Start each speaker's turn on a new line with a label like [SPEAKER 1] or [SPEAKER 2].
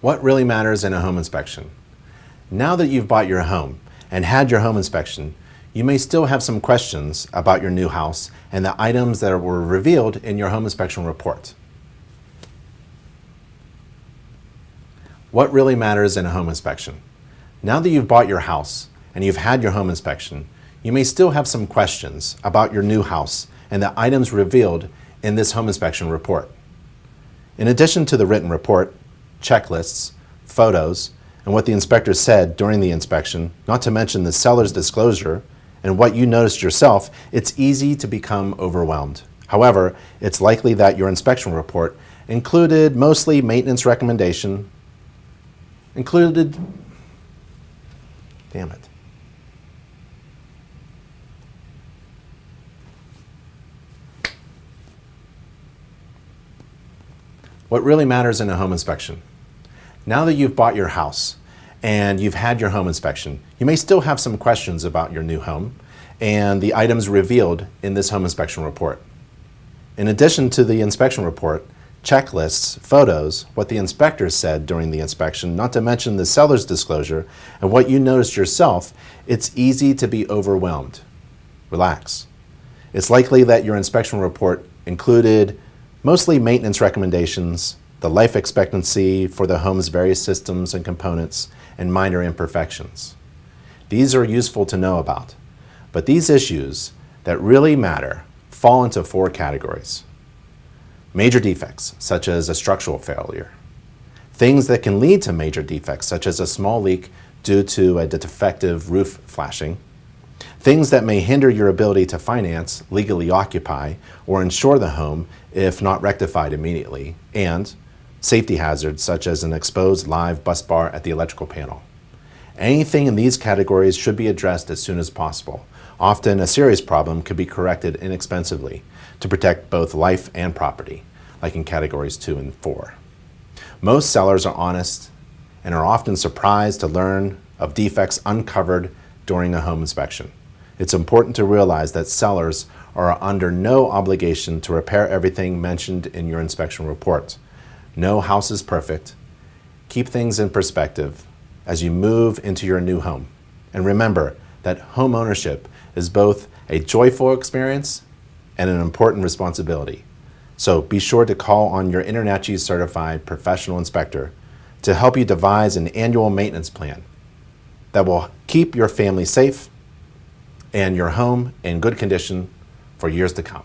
[SPEAKER 1] What really matters in a home inspection? Now that you've bought your home and had your home inspection, you may still have some questions about your new house and the items that were revealed in your home inspection report. What really matters in a home inspection? Now that you've bought your house and you've had your home inspection, you may still have some questions about your new house and the items revealed in this home inspection report. In addition to the written report, checklists, photos, and what the inspector said during the inspection, not to mention the seller's disclosure and what you noticed yourself, it's easy to become overwhelmed. However, it's likely that your inspection report included mostly maintenance recommendation, What really matters in a home inspection? Now that you've bought your house and you've had your home inspection, you may still have some questions about your new home and the items revealed in this home inspection report. In addition to the inspection report, checklists, photos, what the inspector said during the inspection, not to mention the seller's disclosure, and what you noticed yourself, it's easy to be overwhelmed. Relax. It's likely that your inspection report included mostly maintenance recommendations, the life expectancy for the home's various systems and components, and minor imperfections. These are useful to know about, but these issues that really matter fall into 4 categories. Major defects, such as a structural failure. Things that can lead to major defects, such as a small leak due to a defective roof flashing. Things that may hinder your ability to finance, legally occupy, or insure the home if not rectified immediately. And safety hazards, such as an exposed live bus bar at the electrical panel. Anything in these categories should be addressed as soon as possible. Often, a serious problem could be corrected inexpensively to protect both life and property, like in categories 2 and 4. Most sellers are honest and are often surprised to learn of defects uncovered during a home inspection. It's important to realize that sellers are under no obligation to repair everything mentioned in your inspection report. No house is perfect. Keep things in perspective as you move into your new home. And remember that home ownership is both a joyful experience and an important responsibility. So be sure to call on your InterNACHI certified professional inspector to help you devise an annual maintenance plan that will keep your family safe and your home in good condition for years to come.